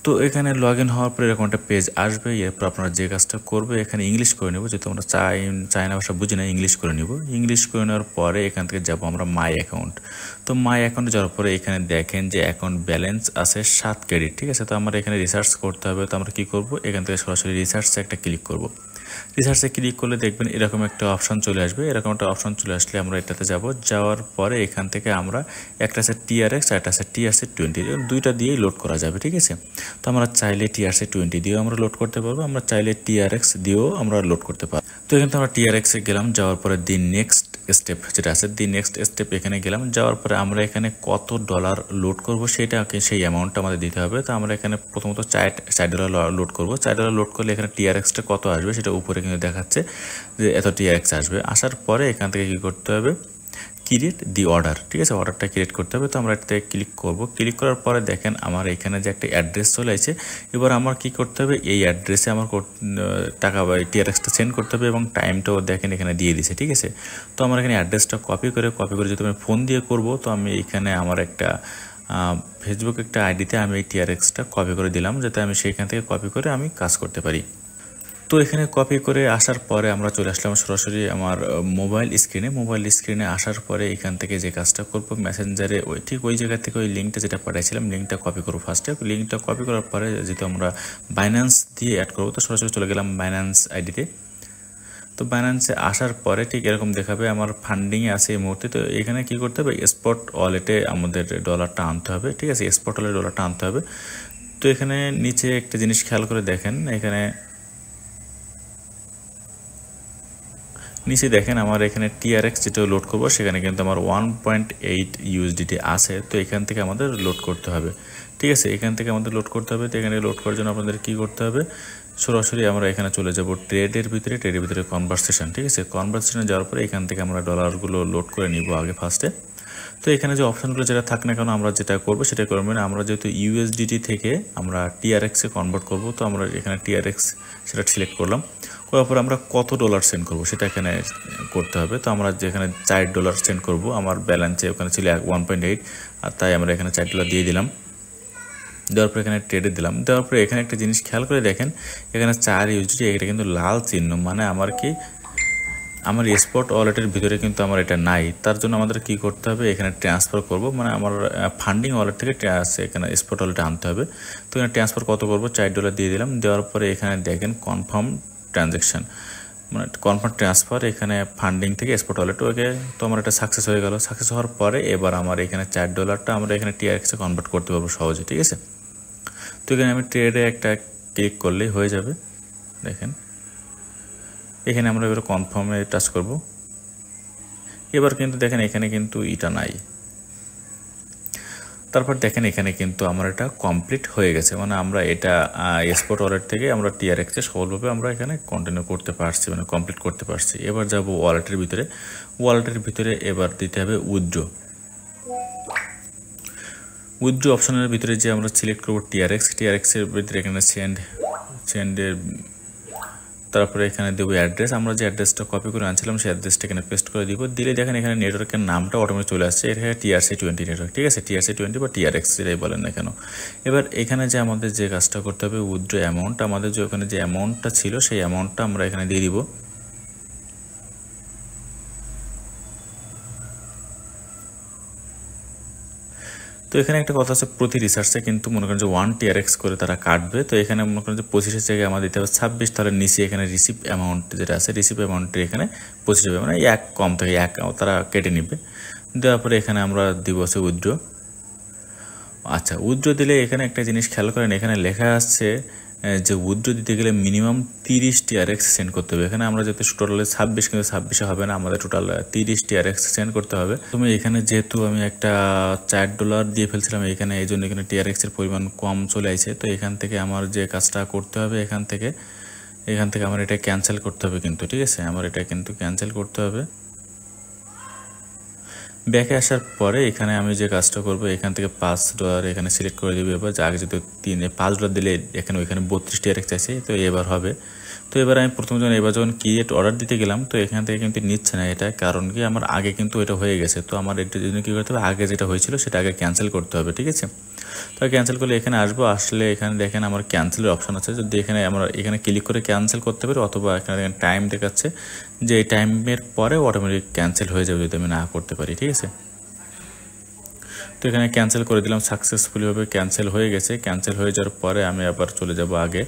তো এখানে log in হওয়ার পরে এরকম একটা পেজ আসবে। এরপর আপনারা যে কাজটা করবে এখানে ইংলিশ করে নেব, যেহেতু আমরা চায়না ভাষা বুঝি না, ইংলিশ করে নেব। ইংলিশ করে নেওয়ার পরে এখান থেকে যাব আমরা মাই অ্যাকাউন্ট। তো মাই অ্যাকাউন্টে যাওয়ার পরে এখানে দেখেন যে অ্যাকাউন্ট ব্যালেন্স আছে 7 ক্রেডিট, ঠিক আছে। তো আমরা এখানে রিসার্চ করতে হবে। তো আমরা কী করব, এখান থেকে সরাসরি রিসার্চে একটা ক্লিক করব। রিসার্চে ক্লিক করলে দেখবেন এরকম একটা অপশন চলে আসবে। এরকম একটা অপশন চলে আসলে আমরা এটাতে যাব। যাওয়ার পরে এখান থেকে আমরা একটা আছে TRX আর একটা আছে TRC20, দুইটা দিয়েই লোড করা যাবে, ঠিক আছে। তো আমরা চাইলে TRC20 দিয়েও আমরা লোড করতে পারবো, আমরা চাইলে TRX দিয়েও আমরা লোড করতে পারবো। তো এখানে আমরা TRX-এ গেলাম, যাওয়ার পরে দি নেক্সট স্টেপ যেটা আছে, দি নেক্সট স্টেপ এখানে গেলাম। যাওয়ার পরে আমরা এখানে কত ডলার লোড করব সেটাকে, সেই অ্যামাউন্টটা আমাদের দিতে হবে। তো আমরা এখানে প্রথমত $4 লোড করব। $4 লোড করলে এখানে TRX-টা কত আসবে সেটা উপরে কিন্তু দেখাচ্ছে যে এত TRX আসবে। আসার পরে এখান থেকে কী করতে হবে, ক্রিয়েট দি অর্ডার, ঠিক আছে, অর্ডারটা ক্রিয়েট করতে হবে। তো আমরা এটাতে ক্লিক করব। ক্লিক করার পরে দেখেন আমার এখানে যে একটা অ্যাড্রেস চলে আসছে। এবার আমার কি করতে হবে, এই অ্যাড্রেসে আমার টাকা বা TRX-টা সেন্ড করতে হবে এবং টাইমটাও দেখেন এখানে দিয়ে দিছে, ঠিক আছে। তো আমার এখানে অ্যাড্রেসটা কপি করে যেহেতু আমি ফোন দিয়ে করব, তো আমি এখানে আমার একটা ফেসবুক একটা আইডিতে আমি এই TRX-টা কপি করে দিলাম, যাতে আমি সেইখান থেকে কপি করে আমি কাজ করতে পারি। তো এখানে কপি করে আসার পরে আমরা চলে আসলাম সরাসরি আমার মোবাইল স্ক্রিনে আসার পরে এখান থেকে যে কাজটা করব, মেসেঞ্জারে ঠিক ওই জায়গা থেকে ওই লিঙ্কটা যেটা পাঠাইছিলাম লিঙ্কটা কপি করবো। ফার্স্টে লিঙ্কটা কপি করার পরে যেহেতু আমরা বাইন্যান্স দিয়ে অ্যাড করবো, তো সরাসরি চলে গেলাম বাইন্যান্স আইডিতে। তো বাইন্যান্সে আসার পরে ঠিক এরকম দেখাবে আমার ফান্ডিংয়ে আছে এই মুহূর্তে। তো এখানে কি করতে হবে, স্পট ওয়ালেটে আমাদের ডলারটা আনতে হবে, ঠিক আছে, স্পট ওয়ালেটে ডলারটা আনতে হবে। তো এখানে নিচে একটা জিনিস খেয়াল করে দেখেন, এখানে নিচে দেখেন আমার এখানে TRX যেটা লোড করবো সেখানে কিন্তু আমার 1.8 USDT আছে। তো এখান থেকে আমাদের লোড করতে হবে, ঠিক আছে, এখান থেকে আমাদের লোড করতে হবে। তো এখানে লোড করার জন্য আপনাদের কী করতে হবে, সরাসরি আমরা এখানে চলে যাব ট্রেডের ভিতরে কনভারসেশন, ঠিক আছে। কনভারসেশনে যাওয়ার পরে এখান থেকে আমরা ডলারগুলো লোড করে নিব আগে ফার্স্টে। তো এখানে যে অপশানগুলো যেটা থাক না কেন আমরা যেটা করবো সেটা করবো না, আমরা যেহেতু USDT থেকে আমরা TRX-এ কনভার্ট করব, তো আমরা এখানে TRX সেটা সিলেক্ট করলাম। করার পর আমরা কত ডলার সেন্ড করব সেটা এখানে করতে হবে। তো আমরা যেখানে $4 সেন্ড করব, আমার ব্যালেন্সে ওখানে ছিল 1.8, আর তাই আমরা এখানে $4 দিয়ে দিলাম। দেওয়ার পর এখানে ট্রেডে দিলাম। দেওয়ার পরে এখানে একটা জিনিস খেয়াল করে দেখেন, এখানে 4 USDT, এটা কিন্তু লাল চিহ্ন, মানে আমার কি আমার স্পট ওয়ালেটের ভিতরে কিন্তু আমার এটা নাই। তার জন্য আমাদের কি করতে হবে, এখানে ট্রান্সফার করব, মানে আমার ফান্ডিং ওয়ালেট থেকে এখানে স্পট ওয়ালেটে আনতে হবে। তো এখানে ট্রান্সফার কত করব, $4 দিয়ে দিলাম। দেওয়ার পরে এখানে দেখেন কনফার্ম ট্রানজ্যাকশন, মানে কনফার্ম ট্রান্সফার এখানে ফান্ডিং থেকে স্পট ওয়ালেট, ওকে। তো আমার এটা সাকসেস হয়ে গেল। সাকসেস হওয়ার পরে এবার আমার এখানে $4টা আমরা এখানে TRX-এ কনভার্ট করতে পারবো সহজে, ঠিক আছে। তো এখানে আমি ট্রেডে একটা ক্লিক করলেই হয়ে যাবে। দেখেন এখানে আমরা এবার কনফার্মে টাচ করব। এবার কিন্তু দেখেন এখানে কিন্তু এটা নাই। তারপর দেখেন এখানে কিন্তু আমার এটা কমপ্লিট হয়ে গেছে, মানে আমরা এটা স্পট ওয়ালেট থেকে আমরা TRX-এ সফলভাবে আমরা এখানে কন্টিনিউ করতে পারছি, মানে কমপ্লিট করতে পারছি। এবার যাব ওয়ালেটের ভিতরে এবার দিতে হবে উইথড্র অপশনের ভিতরে যে আমরা সিলেক্ট করব TRX-এর ভিতরে এখানে সেন্ডের, তারপরে এখানে দেবো অ্যাড্রেস। আমরা যে অ্যাড্রেসটা কপি করে আনছিলাম সেই অ্যাড্রেসটা এখানে পেস্ট করে দিব। দিলে দেখেন এখানে নেটওয়ার্কের নামটা অটোমেটিক চলে আসছে, এখানে TRC20 নেটওয়ার্ক, ঠিক আছে, TRC20 বা TRX যেটাই বলেন না কেন। এবার এখানে যে আমাদের যে কাজটা করতে হবে, উইথড্র অ্যামাউন্ট, আমাদের যে ওখানে যে অ্যামাউন্টটা ছিল সেই অ্যামাউন্টটা আমরা এখানে দিয়ে দিব। তো এখানে একটা কথা আছে, প্রতি রিসার্চে কিন্তু মনে করেন যে 1 TRX করে তারা কাটবে। তো এখানে মনে করেন যে 25-এর জায়গায় আমাদের দিতে হবে 26, তাহলে নিচে এখানে রিসিভ অ্যামাউন্ট যেটা আছে, রিসিভ অ্যামাউন্টের এখানে 25 হবে, মানে 1 কম থেকে 1 তারা কেটে নেবে। দেওয়ার পরে এখানে আমরা দিব হচ্ছে উইথড্র। আচ্ছা, উইথড্র দিলে এখানে একটা জিনিস খেয়াল করেন, এখানে লেখা আছে যে উইথড্র দিতে গেলে মিনিমাম 30 TRX সেন্ড করতে হবে। এখানে আমরা যেহেতু টোটালে 26, কিন্তু 26-এ হবে না, আমাদের টোটাল 30 TRX সেন্ড করতে হবে। তুমি এখানে যেহেতু আমি একটা $4 দিয়ে ফেলছিলাম এখানে, এই জন্য এখানে TRX-এর পরিমাণ কম চলে আসে। তো এখান থেকে আমার যে কাজটা করতে হবে, এখান থেকে আমার এটা ক্যান্সেল করতে হবে কিন্তু, ঠিক আছে, আমার এটা কিন্তু ক্যান্সেল করতে হবে। ব্যাকে আসার পরে এখানে আমি যে কাজটা করব, এখান থেকে $5 এখানে সিলেক্ট করে দেবো। এবার আগে যেহেতু $5 দিলে এখানে ওইখানে 32 TRX আছে, তো এবার হবে। তো এবার আমি যখন ক্রিয়েট অর্ডার দিতে গেলাম, তো এখান থেকে কিন্তু নিচ্ছে না এটা, কারণ কি আমার আগে কিন্তু এটা হয়ে গেছে। তো আমার এটার জন্য কী করতে হবে, আগে যেটা হয়েছিল সেটা আগে ক্যান্সেল করতে হবে, ঠিক আছে। তো ক্যান্সেল করলে এখানে আসবো, আসলে এখানে দেখেন আমার ক্যান্সেলের অপশন আছে, যদি এখানে আমরা এখানে ক্লিক করে ক্যান্সেল করতে পারি, অথবা এখানে দেখেন টাইম দেখাচ্ছে যে এই টাইমের পরে অটোমেটিক ক্যান্সেল হয়ে যাবে যদি আমি না করতে পারি, ঠিক আছে। তো এখানে ক্যান্সেল করে দিলাম, সাকসেসফুলিভাবে ক্যান্সেল হয়ে গেছে। ক্যান্সেল হয়ে যাওয়ার পরে আমি আবার চলে যাব আগে,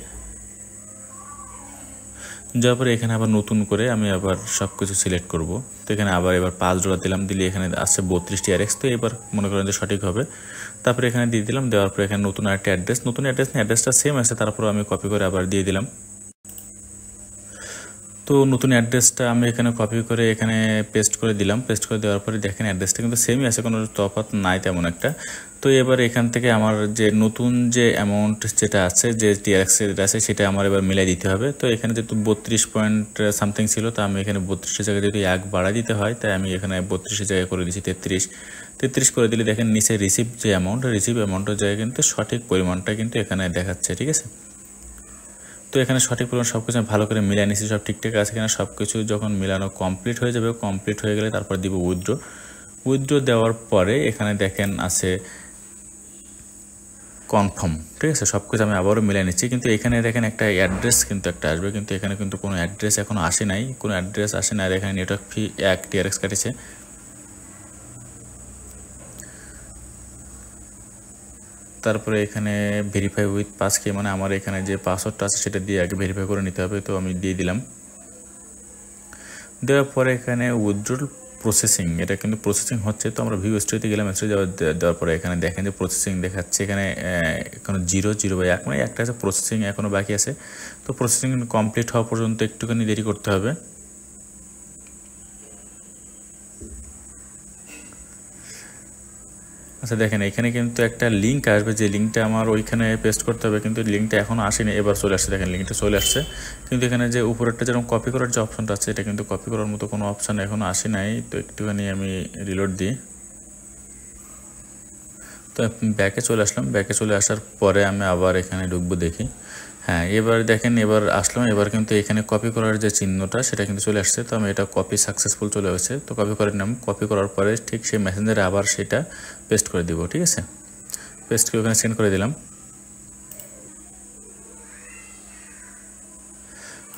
যাওয়ার পরে এখানে আবার নতুন করে আমি আবার সব কিছু সিলেক্ট করব। তো এখানে আবার এবার 5 ডলার দিলাম, দিলে এখানে আসছে 32 TRX। তো এবার মনে করেন যে সঠিক হবে। তারপরে এখানে দিয়ে দিলাম, দেওয়ার পরে এখানে নতুন একটা অ্যাড্রেস, নতুন অ্যাড্রেস না, অ্যাড্রেসটা সেম আছে, তারপরে আমি কপি করে আবার দিয়ে দিলাম। তো নতুন অ্যাড্রেসটা আমি এখানে কপি করে এখানে পেস্ট করে দিলাম। পেস্ট করে দেওয়ার পরে দেখেন অ্যাড্রেসটা কিন্তু সেমই আছে, কোনো তফাৎ নাই তেমন একটা। তো এবার এখান থেকে আমার যে নতুন যে অ্যামাউন্ট যেটা আছে, যে TRX যেটা আছে, সেটা আমার এবার মিলাই দিতে হবে। তো এখানে যেহেতু 32 পয়েন্ট সামথিং ছিল, তো আমি এখানে 32 জায়গায় যদি 1 বাড়া দিতে হয়, তাই আমি এখানে 32 জায়গায় করে দিচ্ছি 33 করে দিলে দেখেন নিচে রিসিভ যে অ্যামাউন্ট, রিসিভ অ্যামাউন্টের জায়গায় কিন্তু সঠিক পরিমাণটা কিন্তু এখানে দেখাচ্ছে, ঠিক আছে। তো এখানে সঠিক পরিমাণ সব কিছু ভালো করে মিলিয়ে নিচ্ছি, সব ঠিকঠাক আছে কিনা। সব কিছু যখন মিলানো কমপ্লিট হয়ে যাবে, কমপ্লিট হয়ে গেলে তারপর দিব উইথড্র দেওয়ার পরে এখানে দেখেন আছে কনফার্ম, ঠিক আছে। সব কিছু আমি আবারও মিলিয়ে নিচ্ছি, কিন্তু এখানে দেখেন একটা অ্যাড্রেস কিন্তু একটা আসবে, কিন্তু এখানে কিন্তু কোনো অ্যাড্রেস এখনও আসে নাই, কোনো অ্যাড্রেস আসে না। আর এখানে নেটওয়ার্ক ফি 1 TRX কাটেছে। তারপরে এখানে ভেরিফাই উইথ পাসকি, মানে আমার এখানে যে পাসওয়ার্ডটা আছে সেটা দিয়ে আগে ভেরিফাই করে নিতে হবে। তো আমি দিয়ে দিলাম, দেওয়ার পরে এখানে উইথড্রল প্রসেসিং, এটা কিন্তু প্রসেসিং হচ্ছে। তো আমরা ভিউ স্টোরিতে গেলাম, স্টোরি দেওয়ার পরে এখানে দেখেন যে প্রসেসিং দেখাচ্ছে, এখানে এখনো 0 মানে একটা আছে প্রসেসিং এখনও বাকি আছে। তো প্রসেসিং কমপ্লিট হওয়া পর্যন্ত একটুখানি দেরি করতে হবে। আচ্ছা দেখেন এখানে কিন্তু একটা লিঙ্ক আসবে, যে লিঙ্কটা আমার ওইখানে পেস্ট করতে হবে, কিন্তু লিঙ্কটা এখনও আসেনি। এবার চলে আসছে, দেখেন লিঙ্কটা চলে আসছে, কিন্তু এখানে যে উপরেরটা যেরকম কপি করার যে অপশনটা আছে, এটা কিন্তু কপি করার মতো কোনো অপশান এখনও আসে নাই। তো একটুখানি আমি রিলোড দিই। তো ব্যাকে চলে আসলাম, ব্যাকে চলে আসার পরে আমি আবার এখানে ঢুকবো, দেখি। হ্যাঁ, এবার দেখেন এবার আসলাম, এবার কিন্তু এখানে কপি করার যে চিহ্নটা সেটা কিন্তু চলে আসছে। তো আমি এটা কপি সাকসেসফুল চলে আসছে। তো কপি করে নিলাম, কপি করার পরে ঠিক সেই মেসেঞ্জারে আবার সেটা পেস্ট করে দিব, ঠিক আছে। পেস্ট করে ওখানে সেন্ড করে দিলাম।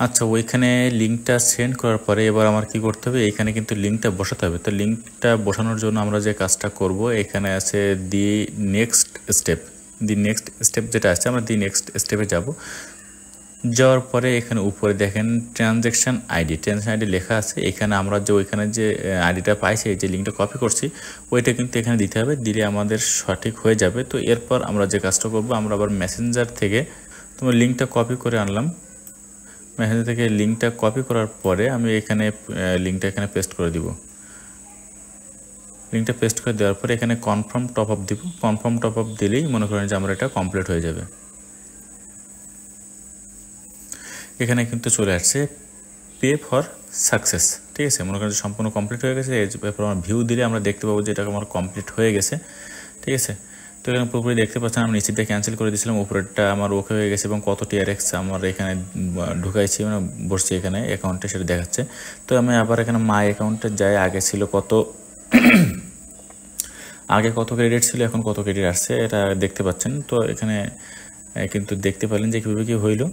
আচ্ছা, ওইখানে লিঙ্কটা সেন্ড করার পরে এবার আমার কি করতে হবে, এইখানে কিন্তু লিঙ্কটা বসাতে হবে। তো লিঙ্কটা বসানোর জন্য আমরা যে কাজটা করব, এখানে আছে দি নেক্সট স্টেপ যেটা আছে, আমরা দি নেক্সট স্টেপে যাব। যাওয়ার পরে এখানে উপরে দেখেন ট্রানজ্যাকশান আইডি লেখা আছে। এখানে আমরা যে ওইখানে যে আইডিটা পাইছি, যে লিঙ্কটা কপি করছি, ওইটা কিন্তু এখানে দিতে হবে, দিলে আমাদের সঠিক হয়ে যাবে। তো এরপর আমরা যে কাজটা করবো, আমরা আবার মেসেঞ্জার থেকে তোমার লিঙ্কটা কপি করে আনলাম। মেসেঞ্জার থেকে লিঙ্কটা কপি করার পরে আমি এখানে লিঙ্কটা এখানে পেস্ট করে দিব। লিঙ্কটা পেস্ট করে দেওয়ার পরে এখানে কনফার্ম টপ আপ দিব। কনফার্ম টপ আপ দিলেই মনে করেন যে আমরা এটা কমপ্লিট হয়ে যাবে। এখানে কিন্তু চলে আসছে পে ফর সাকসেস, ঠিক আছে। মনে করেন সম্পূর্ণ কমপ্লিট হয়ে গেছে। এরপর আমার ভিউ দিলে আমরা দেখতে পাবো যে এটা আমার কমপ্লিট হয়ে গেছে, ঠিক আছে। তো এখানে পুরোপুরি দেখতে পাচ্ছেন, আমি নিচেরটা ক্যান্সেল করে দিয়েছিলাম, উপরেরটা আমার ওকে হয়ে গেছে, এবং কত TRX আমার এখানে ঢুকাইছি, মানে বসছি এখানে অ্যাকাউন্টে, সেটা দেখাচ্ছে। তো আমি আবার এখানে মাই অ্যাকাউন্টে যাই, আগে ছিল কত আগে কত ক্রেডিট ছিল, এখন কত ক্রেডিট আসছে এটা দেখতে পাচ্ছেন। তো এখানে কিন্তু দেখতে পেলেন যে কীভাবে কী হইলো।